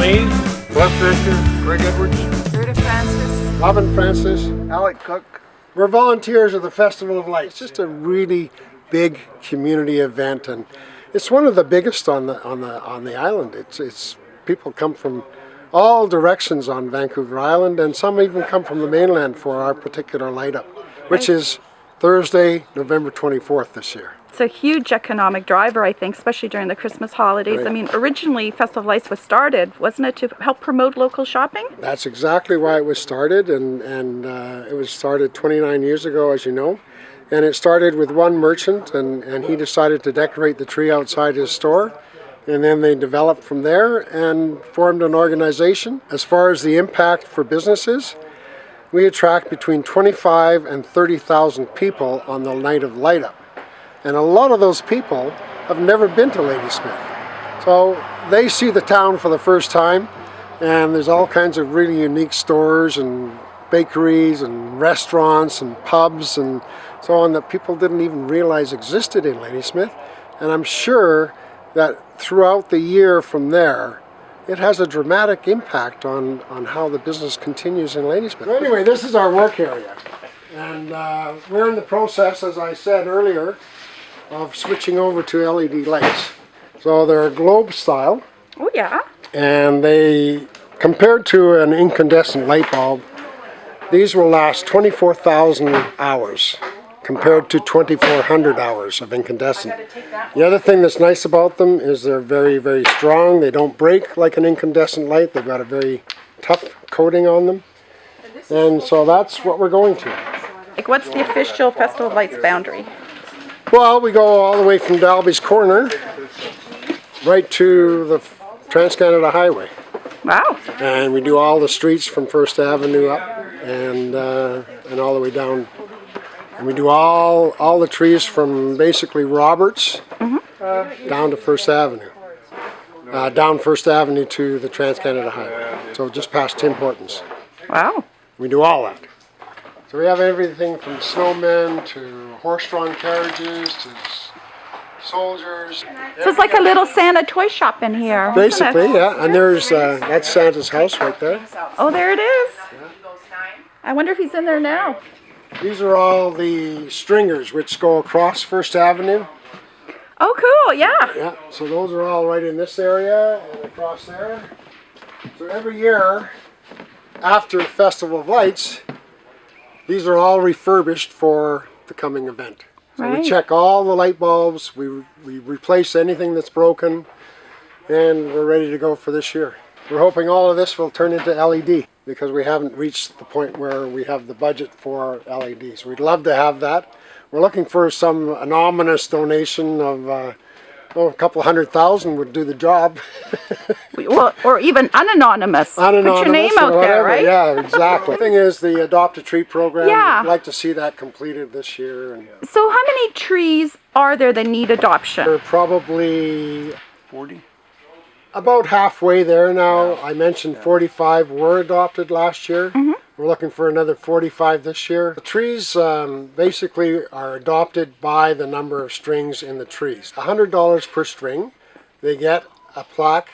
Lee, Wes Fisher, Greg Edwards, Rita Francis, Robin Francis, Alec Cook. we're volunteers of the Festival of Lights. It's just a really big community event, and it's one of the biggest on the island. It's people come from all directions on Vancouver Island, and some even come from the mainland for our particular light up, which is Thursday, November 24th this year. it's a huge economic driver, I think, especially during the Christmas holidays. Right. I mean, originally Festival of Lights was started, wasn't it, to help promote local shopping? That's exactly why it was started, and it was started 29 years ago, as you know. And it started with one merchant, and he decided to decorate the tree outside his store. And then they developed from there and formed an organization. As far as the impact for businesses, we attract between 25 and 30,000 people on the night of light up. And a lot of those people have never been to Ladysmith. So they see the town for the first time, and there's all kinds of really unique stores and bakeries and restaurants and pubs and so on that people didn't even realize existed in Ladysmith. And I'm sure that throughout the year from there, it has a dramatic impact on how the business continues in Ladysmith. So anyway, this is our work area. And we're in the process, as I said earlier, of switching over to LED lights. So they're globe style, Oh, yeah. and they, compared to an incandescent light bulb, these will last 24,000 hours compared to 2,400 hours of incandescent. The other thing that's nice about them is they're very, very strong. They don't break like an incandescent light. They've got a very tough coating on them. And so that's what we're going to. Like, what's the official Festival of Lights boundary? Well, we go all the way from Dalby's Corner right to the Trans-Canada Highway. Wow. And we do all the streets from First Avenue up and all the way down. And we do all the trees from basically Roberts down to First Avenue. Down First Avenue to the Trans-Canada Highway. So just past Tim Hortons. Wow. We do all that. So we have everything from snowmen to horse-drawn carriages to soldiers. So it's like a little Santa toy shop in here. isn't it? Basically, yeah. And there's that's Santa's house right there. Oh, there it is. I wonder if he's in there now. These are all the stringers which go across First Avenue. Oh, cool. Yeah. Yeah, so those are all right in this area and across there. So every year after Festival of Lights, these are all refurbished for the coming event. So Right. we check all the light bulbs, we replace anything that's broken, and we're ready to go for this year. We're hoping all of this will turn into LED because we haven't reached the point where we have the budget for LEDs. We'd love to have that. We're looking for some anonymous donation of a couple $100,000 would do the job. Well, or even unanonymous. Put your name out or there, whatever. right? Yeah, exactly. The thing is, the Adopt a Tree program, Yeah. I'd like to see that completed this year. And So how many trees are there that need adoption? we're probably 40. about halfway there now. I mentioned 45 were adopted last year. We're looking for another 45 this year. The trees basically are adopted by the number of strings in the trees. $100 per string. They get a plaque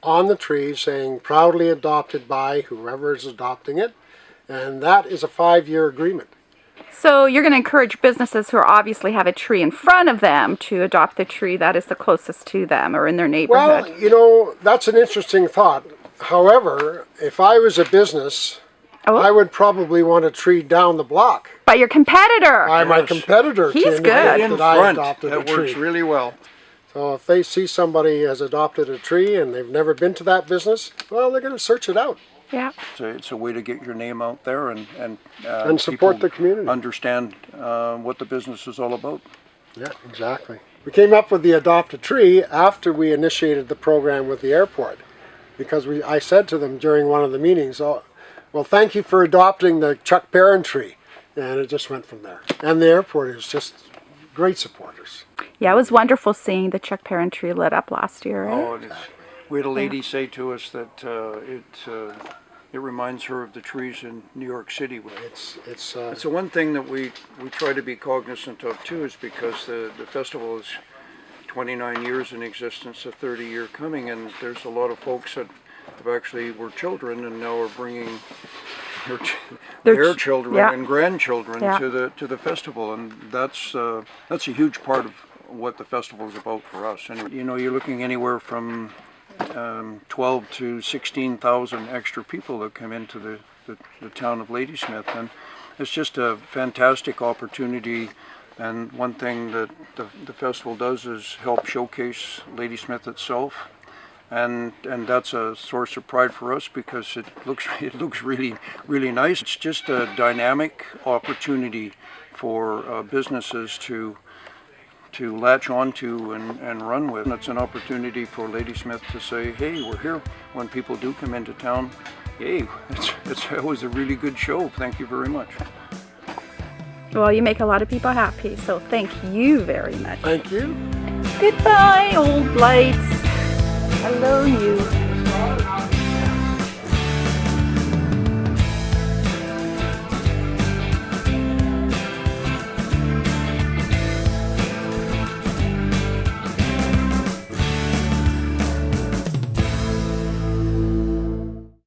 on the tree saying proudly adopted by whoever is adopting it. And that is a 5-year agreement. So you're going to encourage businesses who obviously have a tree in front of them to adopt the tree that is the closest to them or in their neighborhood. Well, you know, that's an interesting thought. However, if I was a business, Oh. I would probably want a tree down the block. By your competitor. By my competitor He's to good. indicate that I Front, adopted a that works tree. really well. So if they see somebody has adopted a tree and they've never been to that business, well, they're going to search it out Yeah. So it's a way to get your name out there and support people the community. understand what the business is all about. Yeah, exactly. We came up with the Adopt a Tree after we initiated the program with the airport, because I said to them during one of the meetings, "Oh, well, thank you for adopting the Chuck Perrin tree," and it just went from there. And the airport is just great supporters. Yeah, it was wonderful seeing the Chuck Perrin tree lit up last year. Right? Oh, we had a lady say to us that it reminds her of the trees in New York City. It's The one thing that we try to be cognizant of too is because the festival is 29 years in existence, a 30-year coming, and there's a lot of folks that have actually were children and now are bringing their children yeah. and grandchildren Yeah. to the festival, and that's a huge part of what the festival is about for us. And you know, you're looking anywhere from 12 to 16,000 extra people that come into the town of Ladysmith, and it's just a fantastic opportunity. And one thing that the festival does is help showcase Ladysmith itself, and that's a source of pride for us because it looks really nice. It's just a dynamic opportunity for businesses to latch onto and run with. And it's an opportunity for Ladysmith to say, hey, we're here. When people do come into town, hey, it's always a really good show. Thank you very much. Well, you make a lot of people happy, so thank you very much. Thank you. Goodbye, old lights. Hello, you.